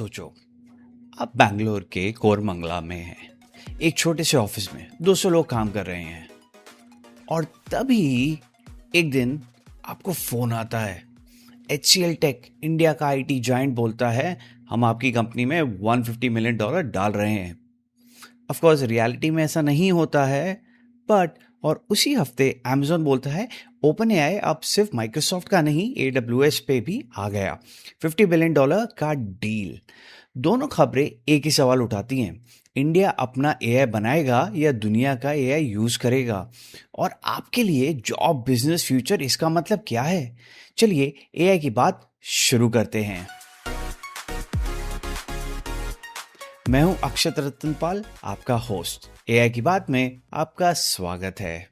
सोचो, आप बैंगलोर के कोरमंगला में हैं, एक छोटे से ऑफिस में 200 लोग काम कर रहे हैं और तभी एक दिन आपको फोन आता है। HCL टेक इंडिया का IT जायंट बोलता है, हम आपकी कंपनी में $150 मिलियन डाल रहे हैं। ऑफ कोर्स रियलिटी में ऐसा नहीं होता है, बट और उसी हफ्ते Amazon बोलता है ओपन एआई अब सिर्फ माइक्रोसॉफ्ट का नहीं AWS पे भी आ गया। $50 बिलियन का डील। दोनों खबरें एक ही सवाल उठाती हैं, इंडिया अपना एआई बनाएगा या दुनिया का एआई यूज करेगा? और आपके लिए जॉब, बिजनेस, फ्यूचर, इसका मतलब क्या है? चलिए एआई की बात शुरू करते हैं। मैं हूं अक्षत रतनपाल, आपका होस्ट। एआई की बात में आपका स्वागत है।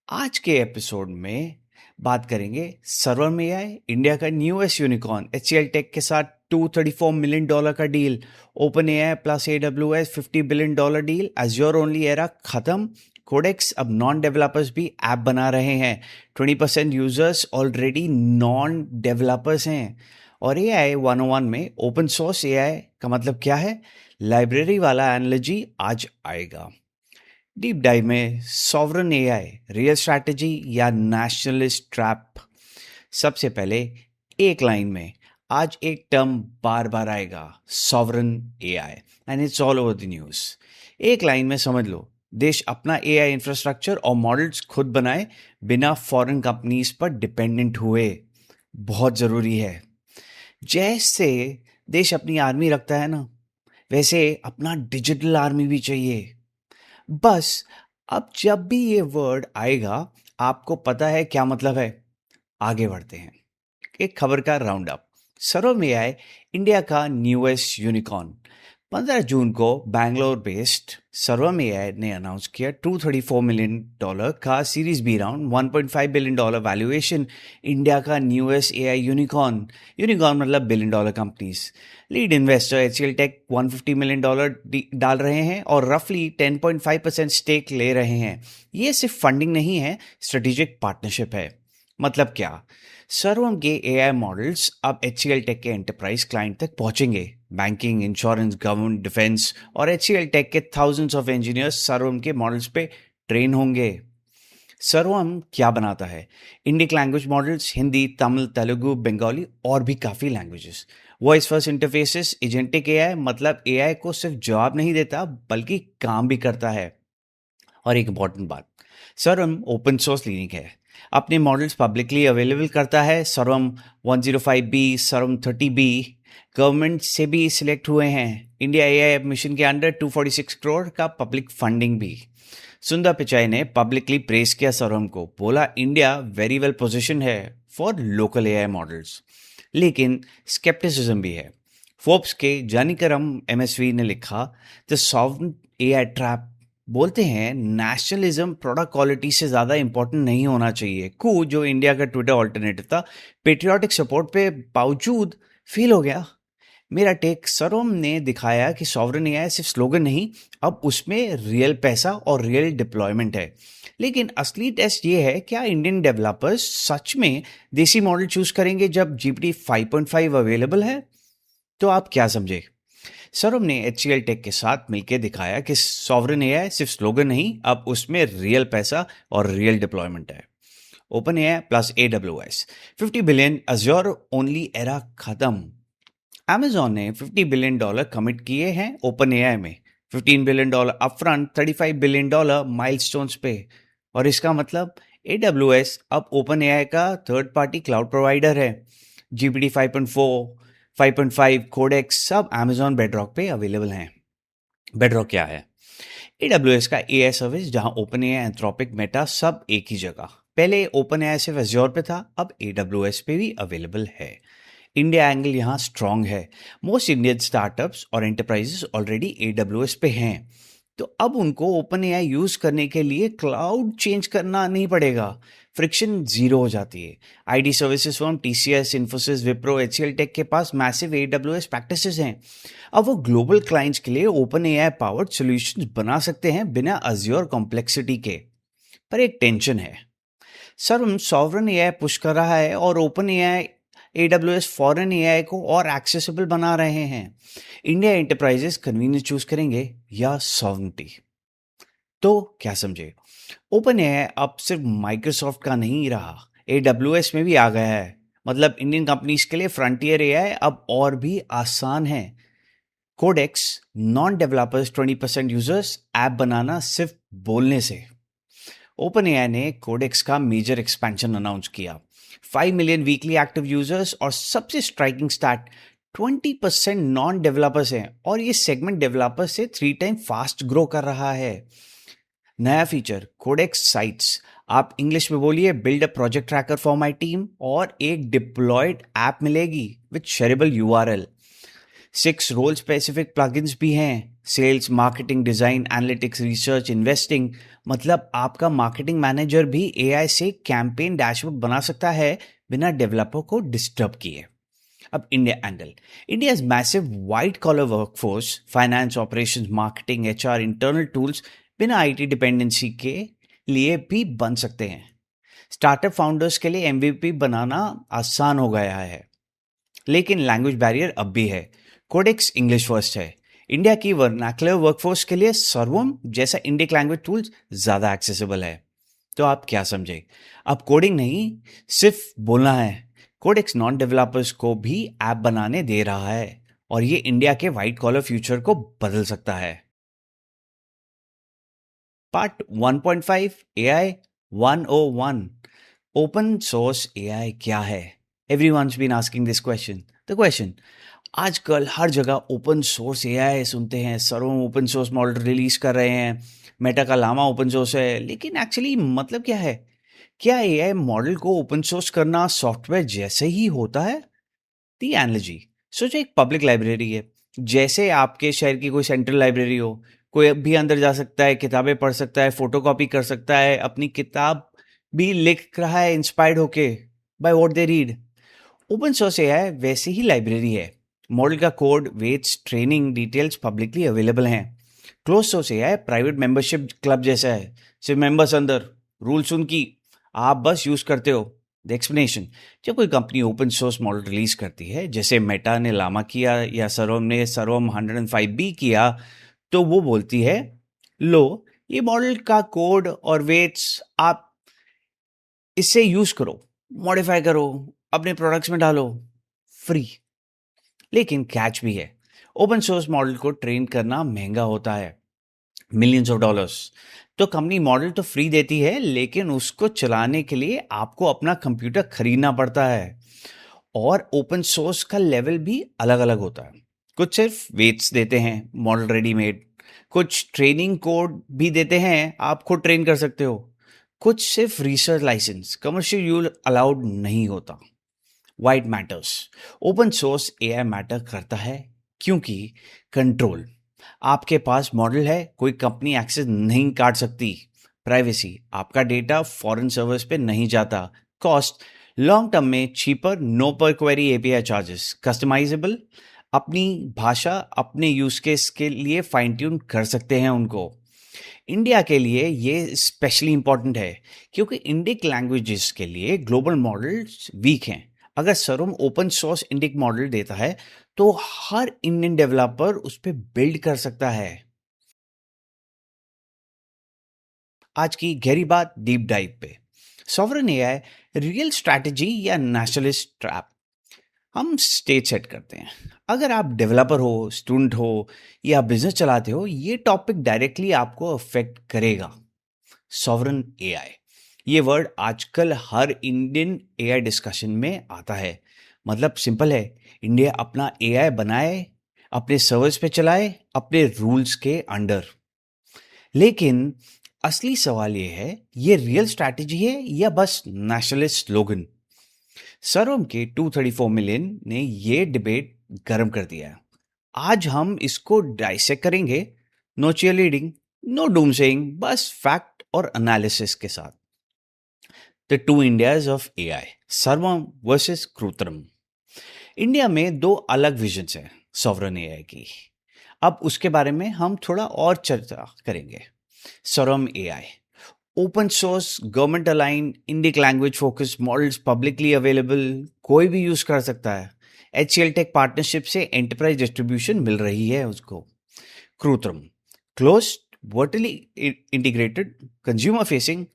आज के एपिसोड में बात करेंगे सर्वम एआई, इंडिया का न्यूएस्ट यूनिकॉर्न, HCL टेक के साथ $234 मिलियन का deal, open AI plus AWS $50 billion deal, Azure only era खत्म, कोडेक्स अब नॉन डेवलपर्स भी ऐप बना रहे हैं, 20% यूजर्स ऑलरेडी नॉन डेवलपर्स हैं। और एआई 101 में ओपन सोर्स एआई का मतलब क्या है, लाइब्रेरी वाला एनालॉजी आज आएगा। डीप डाइव में सॉवरन एआई, रियल स्ट्रैटेजी या नेशनलिस्ट ट्रैप। सबसे पहले एक लाइन में, आज एक टर्म बार बार आएगा, sovereign AI, and it's all over the news. एक लाइन में समझ लो, देश अपना एआई इंफ्रास्ट्रक्चर और मॉडल्स खुद बनाए, बिना फॉरेन कंपनीज पर डिपेंडेंट हुए। बहुत ज़रूरी है। जैसे देश अपनी आर्मी रखता है ना, वैसे अपना डिजिटल आर्मी भी चाहिए। बस अब जब भी ये वर्ड आएगा, आपको पता है क्या मतलब है। आगे बढ़ते हैं। एक खबर का round up. Sarvam AI India का न्यूएस्ट यूनिकॉर्न। 15 जून को बैंगलोर बेस्ड सर्वम एआई ने अनाउंस किया $234 मिलियन का series B round, $1.5 billion valuation, India का न्यूएस्ट एआई यूनिकॉर्न। यूनिकॉर्न मतलब $1 billion companies. Lead investor HCL tech $150 million डाल रहे हैं और रफली 10.5% स्टेक ले रहे हैं। ये सिर्फ फंडिंग नहीं है, स्ट्रेटेजिक पार्टनरशिप है। मतलब क्या? सर्वम के एआई मॉडल्स अब HCL टेक के एंटरप्राइज क्लाइंट तक पहुंचेंगे। बैंकिंग, इंश्योरेंस, गवर्नमेंट, डिफेंस और HCL टेक के थाउजेंड्स ऑफ इंजीनियर्स सर्वम के मॉडल्स पे ट्रेन होंगे। सर्वम क्या बनाता है? Indic language models, Hindi, Tamil, Telugu, Bengali और भी काफ़ी languages. Voice first interfaces, agentic AI मतलब एआई को सिर्फ जवाब नहीं देता बल्कि काम भी करता है। और एक इंपॉर्टेंट बात, सर्वम ओपन सोर्स क्लिनिक है, अपने मॉडल्स पब्लिकली अवेलेबल करता है। सर्वम 105B, सर्वम 30B गवर्नमेंट से भी सिलेक्ट हुए हैं। इंडिया एआई मिशन के अंडर 246 करोड़ का पब्लिक फंडिंग भी। सुंदर पिचाई ने पब्लिकली प्रेस किया सर्वम को, बोला इंडिया वेरी वेल पोजिशन है फॉर लोकल एआई मॉडल्स। लेकिन स्केप्टिसिज्म भी है। फोर्ब्स के जानिकरम MSV ने लिखा, द सॉवरन एआई ट्रैप। बोलते हैं नेशनलिज्म प्रोडक्ट क्वालिटी से ज़्यादा इंपॉर्टेंट नहीं होना चाहिए। कू, जो इंडिया का ट्विटर ऑल्टरनेटिव था, पेट्रियाटिक सपोर्ट पे बावजूद फेल हो गया। मेरा टेक, सर्वम ने दिखाया कि सॉवरन एआई सिर्फ स्लोगन नहीं, अब उसमें रियल पैसा और रियल डिप्लॉयमेंट है। लेकिन असली टेस्ट ये है, क्या इंडियन डेवलपर्स सच में देसी मॉडल चूज करेंगे जब GPT 5.5 अवेलेबल है? तो आप क्या समझे? सर्वम ने HCL टेक के साथ मिलकर दिखाया कि सॉवरन एआई सिर्फ स्लोगन नहीं, अब उसमें रियल पैसा और रियल डिप्लॉयमेंट है। Open AI plus AWS, 50 billion Azure only era खत्म। Amazon ने $50 बिलियन कमिट किए हैं ओपन एआई में, $15 बिलियन अपफ्रंट, $35 बिलियन माइलस्टोन्स पे। और इसका मतलब AWS अब ओपन एआई का थर्ड पार्टी क्लाउड प्रोवाइडर है। GPT 5.4, 5.5, कोडेक्स सब Amazon बेडरॉक पे अवेलेबल हैं। बेडरॉक क्या है? AWS का एआई सर्विस, जहां ओपन एआई, एंथ्रोपिक, मेटा सब एक ही जगह। पहले ओपन एआई सिर्फ एज़्योर पे था, अब AWS पे भी अवेलेबल है। इंडिया एंगल यहाँ स्ट्रांग है। मोस्ट इंडियन स्टार्टअप्स और एंटरप्राइजेस ऑलरेडी AWS पे हैं, तो अब उनको ओपन एआई यूज करने के लिए क्लाउड चेंज करना नहीं पड़ेगा। फ्रिक्शन जीरो हो जाती है। IT services firm TCS, Infosys, Wipro, HCL tech के पास मैसिव AWS प्रैक्टिसेस हैं। अब वो ग्लोबल क्लाइंट्स के लिए ओपन एआई पावर्ड सॉल्यूशंस बना सकते हैं बिना अज्योर कॉम्प्लेक्सिटी के। पर एक टेंशन है, सर्वम सॉवरन एआई पुश कर रहा है और open AI AWS foreign AI को और एक्सेसिबल बना रहे हैं। इंडिया एंटरप्राइजेस कन्वीनियंस चूज करेंगे या सॉवरेनिटी? तो क्या समझे, ओपन एआई अब सिर्फ माइक्रोसॉफ्ट का नहीं रहा, AWS में भी आ गया है। मतलब इंडियन कंपनीज के लिए फ्रंटियर एआई अब और भी आसान है। Codex, non developers 20% users app बनाना सिर्फ बोलने से। ओपन एआई ने कोडेक्स का मेजर एक्सपेंशन अनाउंस किया, 5 मिलियन वीकली एक्टिव यूजर्स, और सबसे स्ट्राइकिंग स्टैट 20% नॉन डेवलपर्स हैं, और ये सेगमेंट डेवलपर्स से 3 टाइम फास्ट ग्रो कर रहा है। नया फीचर कोडेक्स साइट्स, आप इंग्लिश में बोलिए build a project tracker for my team, और एक डिप्लॉयड ऐप मिलेगी with shareable URL. 6 role specific plugins भी हैं, sales, marketing, design, analytics, research, investing. मतलब आपका मार्केटिंग मैनेजर भी एआई से कैंपेन डैशबोर्ड बना सकता है बिना डेवलपर को डिस्टर्ब किए। अब India angle, India massive white collar workforce, finance, operations, marketing, HR, internal tools बिना आईटी डिपेंडेंसी के लिए भी बन सकते हैं। स्टार्टअप फाउंडर्स के लिए एमवीपी बनाना आसान हो गया है, लेकिन लैंग्वेज बैरियर अब भी है। कोडेक्स इंग्लिश फर्स्ट है। इंडिया की वर्नाकुलर वर्कफोर्स के लिए सर्वम जैसा इंडियन लैंग्वेज टूल्स ज़्यादा एक्सेसिबल है। तो आप क्या समझे, अब कोडिंग नहीं सिर्फ बोलना है। कोडेक्स नॉन डेवलपर्स को भी ऐप बनाने दे रहा है, और ये इंडिया के वाइट कॉलर फ्यूचर को बदल सकता है। Part 1.5 AI 101, open source AI क्या है? Everyone's been asking this question. The question, आजकल हर जगह ओपन सोर्स एआई सुनते हैं, सर्वम ओपन सोर्स मॉडल रिलीज कर रहे हैं, मेटा का लामा ओपन सोर्स है, लेकिन एक्चुअली मतलब क्या है? क्या एआई मॉडल को ओपन सोर्स करना सॉफ्टवेयर जैसे ही होता है? दी एनालॉजी, सोचो एक पब्लिक लाइब्रेरी है, जैसे आपके शहर की कोई सेंट्रल लाइब्रेरी हो। कोई भी अंदर जा सकता है, किताबें पढ़ सकता है, फोटोकॉपी कर सकता है, अपनी किताब भी लिख रहा है इंस्पायर्ड होके by what they read. Open source AI वैसी ही लाइब्रेरी है। मॉडल का code, weights, training details publicly available हैं। Close source AI private membership club जैसा है, सिर्फ मेंबर्स अंदर, रूल्स उनकी, आप बस यूज करते हो। द एक्सप्लेनेशन, जब कोई company open source model release करती है, जैसे मेटा ने लामा किया या सर्वम ने सर्वम 105 बी किया, तो वो बोलती है, लो ये मॉडल का कोड और वेट्स, आप इससे यूज करो, मॉडिफाई करो, अपने प्रोडक्ट्स में डालो, फ्री। लेकिन कैच भी है, ओपन सोर्स मॉडल को ट्रेन करना महंगा होता है, मिलियंस ऑफ डॉलर्स। तो कंपनी मॉडल तो फ्री देती है, लेकिन उसको चलाने के लिए आपको अपना कंप्यूटर खरीदना पड़ता है। और ओपन सोर्स का लेवल भी अलग अलग होता है। कुछ सिर्फ वेट्स देते हैं, मॉडल रेडीमेड। कुछ ट्रेनिंग कोड भी देते हैं, आप खुद ट्रेन कर सकते हो। कुछ सिर्फ research license, commercial use allowed नहीं होता। Why it matters, open source AI matter करता है क्योंकि कंट्रोल, आपके पास मॉडल है, कोई कंपनी एक्सेस नहीं काट सकती। प्राइवेसी, आपका डेटा फॉरेन सर्वर्स पे नहीं जाता। कॉस्ट, लॉन्ग टर्म में चीपर, नो पर क्वेरी एपीआई चार्जेस। कस्टमाइजेबल, अपनी भाषा अपने यूज केस के लिए फाइन ट्यून कर सकते हैं उनको। इंडिया के लिए ये स्पेशली इंपॉर्टेंट है, क्योंकि इंडिक लैंग्वेजेस के लिए ग्लोबल मॉडल्स वीक हैं। अगर सर्वम ओपन सोर्स इंडिक मॉडल देता है, तो हर इंडियन डेवलपर उस पर बिल्ड कर सकता है। आज की गहरी बात, डीप डाइव पे, सॉवरेन एआई रियल स्ट्रैटेजी या नेशनलिस्ट ट्रैप। हम स्टेज सेट करते हैं। अगर आप डेवलपर हो, स्टूडेंट हो या बिजनेस चलाते हो, ये टॉपिक डायरेक्टली आपको अफेक्ट करेगा। सॉवरेन एआई, ये वर्ड आजकल हर इंडियन एआई डिस्कशन में आता है। मतलब सिंपल है, इंडिया अपना एआई बनाए, अपने सर्वर्स पे चलाए, अपने रूल्स के अंडर। लेकिन असली सवाल ये है, ये रियल स्ट्रैटेजी है या बस नेशनलिस्ट स्लोगन? सर्वम के 234 मिलियन ने ये डिबेट गर्म कर दिया है। आज हम इसको डाइसेक्ट करेंगे, no cheerleading, no doomsaying, बस फैक्ट और एनालिसिस के साथ। The two Indias of AI, Sarvam versus Krutrim. India में दो अलग विजन्स हैं सॉवरेन एआई की। अब उसके बारे में हम थोड़ा और चर्चा करेंगे। Sarvam AI, open source, government align, Indic language focus models publicly available, कोई भी यूज कर सकता है। HCL टेक पार्टनरशिप से एंटरप्राइज डिस्ट्रीब्यूशन मिल रही है उसको। Krutrim, close vertically integrated, consumer facing,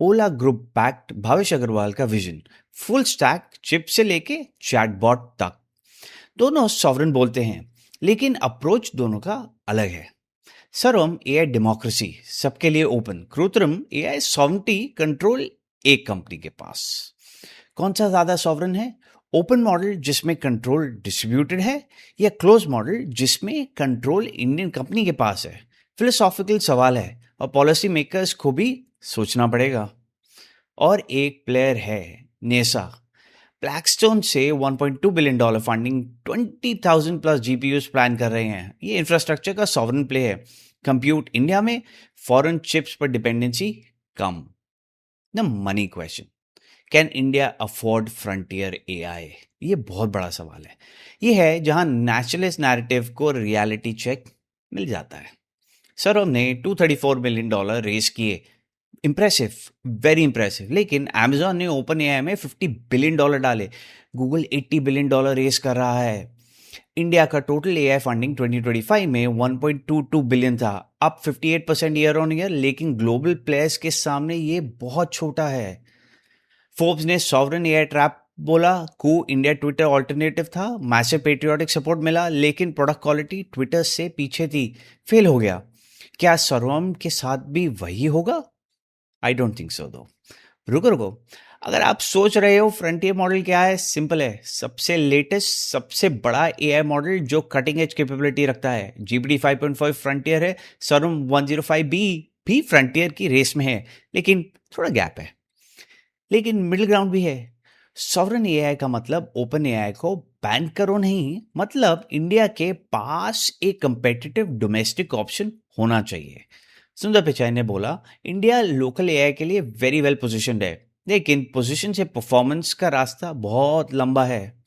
Ola group backed Bhavesh Aggarwal का विजन, फुल स्टैक चिप से लेके चैटबॉट तक। दोनों सॉवरन बोलते हैं, लेकिन अप्रोच दोनों का अलग है। सर्वम एआई डेमोक्रेसी, सबके लिए ओपन। क्रूत्रम एआई सॉवरेनिटी, कंट्रोल एक कंपनी के पास। कौन सा ज्यादा सॉवरन है? ओपन मॉडल जिसमें कंट्रोल डिस्ट्रीब्यूटेड है, या क्लोज मॉडल जिसमें कंट्रोल इंडियन कंपनी के पास है? फिलोसॉफिकल सवाल है और पॉलिसी मेकर्स को भी सोचना पड़ेगा। और एक प्लेयर है, नेसा। ब्लैकस्टोन से $1.2 billion funding, 20,000 plus GPUs plan कर रहे हैं। ये इंफ्रास्ट्रक्चर का सॉवरन प्ले है। कंप्यूट इंडिया में, फॉरेन चिप्स पर dependency come. The money question, can India afford frontier AI? ये बहुत बड़ा सवाल है। ये है जहां नेशनलिस्ट नैरेटिव को रियलिटी चेक मिल जाता है। सरोम ने $234 मिलियन रेस किए, इंप्रेसिव, वेरी इंप्रेसिव। लेकिन अमेजॉन ने ओपन एआई में $50 बिलियन डाले। गूगल $80 बिलियन रेस कर रहा है। इंडिया का टोटल एआई फंडिंग 2025 में 1.22 बिलियन था, अप 58% ईयर ऑन ईयर। लेकिन ग्लोबल प्लेयर्स के सामने ये बहुत छोटा है। फोर्ब्स ने सॉवरन एआई ट्रैप बोला। कू इंडिया ट्विटर ऑल्टरनेटिव था, मैसिव पेट्रियोटिक सपोर्ट मिला, लेकिन प्रोडक्ट क्वालिटी ट्विटर से पीछे थी, फेल हो गया। क्या सर्वम के साथ भी वही होगा? आई डोंट थिंक सो दो। रुको रुको, अगर आप सोच रहे हो फ्रंटियर मॉडल क्या है, सिंपल है। सबसे लेटेस्ट, सबसे बड़ा एआई मॉडल जो कटिंग एज कैपेबिलिटी रखता है। GPT 5.5 फ्रंटियर है। सर्वम 105B भी फ्रंटियर की रेस में है, लेकिन थोड़ा गैप है। लेकिन मिडिल ग्राउंड भी है। सॉवरन एआई का मतलब ओपन एआई को बैन करो नहीं, मतलब इंडिया के पास एक कंपेटिटिव डोमेस्टिक ऑप्शन होना चाहिए। सुंदर पिचाई ने बोला, इंडिया लोकल एआई के लिए वेरी वेल पोजिशन्ड है, लेकिन पोजीशन से परफॉर्मेंस का रास्ता बहुत लंबा है।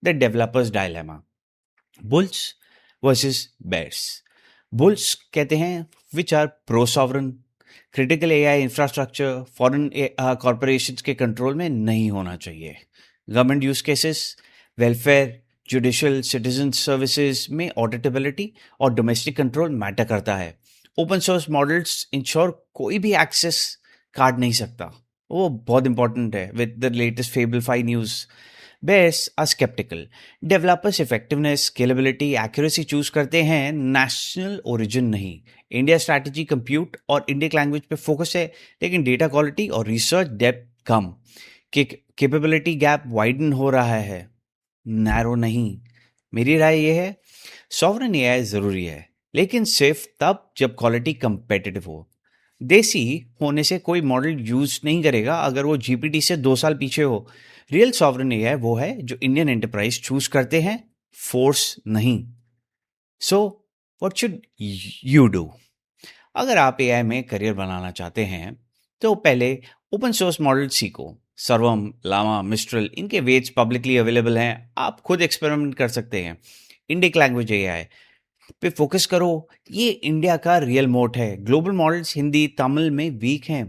The developers dilemma, bulls versus bears. Bulls कहते हैं which are pro sovereign, critical AI infrastructure foreign corporations के कंट्रोल में नहीं होना चाहिए। Government use cases, welfare, judicial, citizen services में ऑडिटेबिलिटी और डोमेस्टिक कंट्रोल मैटर करता है। ओपन सोर्स मॉडल्स इंश्योर कोई भी एक्सेस काट नहीं सकता, वो बहुत इंपॉर्टेंट है विद द लेटेस्ट फेबलफाई news. Bears are sceptical, developers effectiveness, scalability, accuracy choose करते हैं, नेशनल ओरिजिन नहीं। इंडिया स्ट्रैटेजी कंप्यूट और इंडियन लैंग्वेज पे फोकस है, लेकिन डेटा क्वालिटी और रिसर्च डेप्थ कम। कैपेबिलिटी गैप वाइडन हो रहा है, नैरो नहीं। मेरी राय यह है, सॉवरन एआई जरूरी है, लेकिन सिर्फ तब जब क्वालिटी कंपेटिटिव हो। देसी होने से कोई मॉडल यूज नहीं करेगा अगर वो जीपीटी से 2 साल पीछे हो। रियल सॉवरन एआई वो है जो इंडियन एंटरप्राइज चूज करते हैं, फोर्स नहीं। So what should you do? अगर आप एआई में करियर बनाना चाहते हैं तो पहले ओपन सोर्स मॉडल सीखो। सर्वम, लामा, मिस्ट्रल, इनके वेट्स पब्लिकली अवेलेबल हैं, आप खुद एक्सपेरिमेंट कर सकते हैं। इंडिक लैंग्वेज एआई पे फोकस करो, ये इंडिया का रियल मोट है। ग्लोबल मॉडल्स हिंदी तमिल में वीक हैं।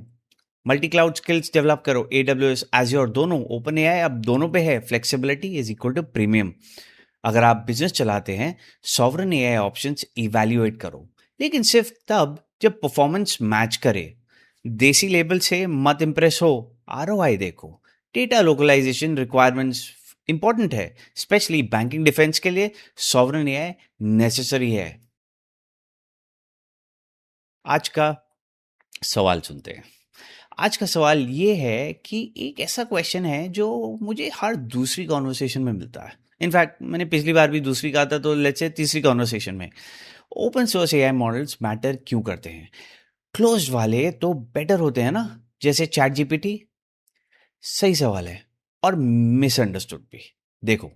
मल्टी क्लाउड स्किल्स डेवलप करो, AWS, एज्योर, दोनों। ओपन एआई अब दोनों पे है, flexibility is equal to premium. अगर आप बिजनेस चलाते हैं, सॉवरन एआई ऑप्शंस इवैल्यूएट करो, लेकिन सिर्फ तब जब परफॉर्मेंस मैच करे। देसी लेबल से मत इंप्रेस हो, ROI देखो। डेटा लोकलाइजेशन रिक्वायरमेंट्स इंपॉर्टेंट है, स्पेशली बैंकिंग डिफेंस के लिए सॉवरन एआई नेसेसरी है। आज का सवाल सुनते हैं। आज का सवाल ये है कि एक ऐसा क्वेश्चन है जो मुझे हर दूसरी कॉन्वर्सेशन में मिलता है। इनफैक्ट मैंने पिछली बार भी दूसरी कहा था, तो लेट्स से तीसरी कॉन्वर्सेशन में। Open source AI models matter क्यों करते हैं? क्लोज्ड वाले तो बेटर होते हैं ना, जैसे चैट जीपीटी? सही सवाल है और मिसअंडरस्टूड भी। देखो,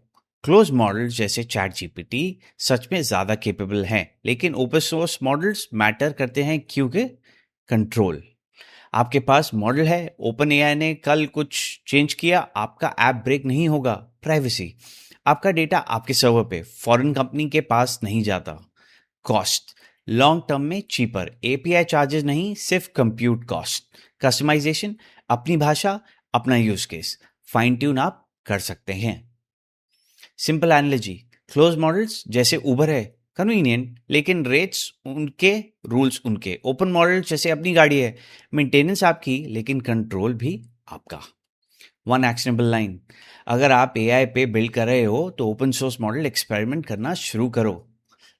क्लोज मॉडल्स जैसे चैट जीपीटी सच में ज्यादा केपेबल हैं, लेकिन ओपन सोर्स मॉडल्स मैटर करते हैं क्योंकि कंट्रोल। आपके पास मॉडल है, ओपन एआई ने कल कुछ चेंज किया, आपका ऐप ब्रेक नहीं होगा। प्राइवेसी, आपका डेटा आपके सर्वर पे, फॉरेन कंपनी के पास नहीं जाता। कॉस्ट, लॉन्ग टर्म में चीपर, एपीआई चार्जेस नहीं, सिर्फ कंप्यूट कॉस्ट, कस्टमाइजेशन, अपनी भाषा, अपना यूज केस, फाइन ट्यून आप कर सकते हैं। सिंपल एनालॉजी, क्लोज मॉडल्स जैसे उबर है, कन्वीनियंट, लेकिन रेट्स उनके, रूल्स उनके। ओपन मॉडल जैसे अपनी गाड़ी है, मेंटेनेंस आपकी लेकिन कंट्रोल भी आपका। वन एक्शनेबल लाइन, अगर आप एआई पे बिल्ड कर रहे हो तो ओपन सोर्स मॉडल एक्सपेरिमेंट करना शुरू करो।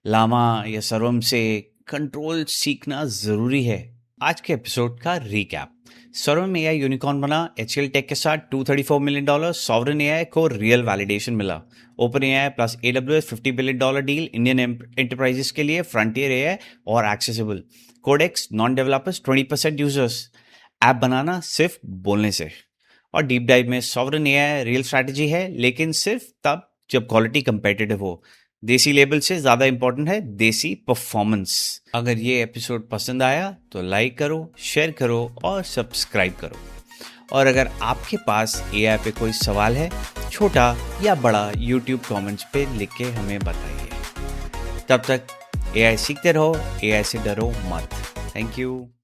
लामा या सर्वम से कंट्रोल सीखना जरूरी है। आज के एपिसोड का रीकैप, सर्वम एआई यूनिकॉर्न बना एचसीएल टेक के साथ $234 मिलियन, सॉवरेन एआई को रियल वैलिडेशन मिला, Open AI plus AWS $50 billion deal Indian enterprises के लिए, फ्रंटियर एआई और accessible, Codex non developers 20% users, app बनाना सिर्फ बोलने से। और डीप डाइव में सॉवरेन एआई रियल स्ट्रैटेजी है, लेकिन सिर्फ तब जब क्वालिटी कंपेटिटिव हो। देसी लेबल से ज्यादा इंपॉर्टेंट है देसी परफॉर्मेंस। अगर ये एपिसोड पसंद आया तो लाइक करो, शेयर करो और सब्सक्राइब करो। और अगर आपके पास एआई पे कोई सवाल है, छोटा या बड़ा, यूट्यूब कमेंट्स पे लिख के हमें बताइए। तब तक एआई सीखते रहो, एआई से डरो मत। Thank you.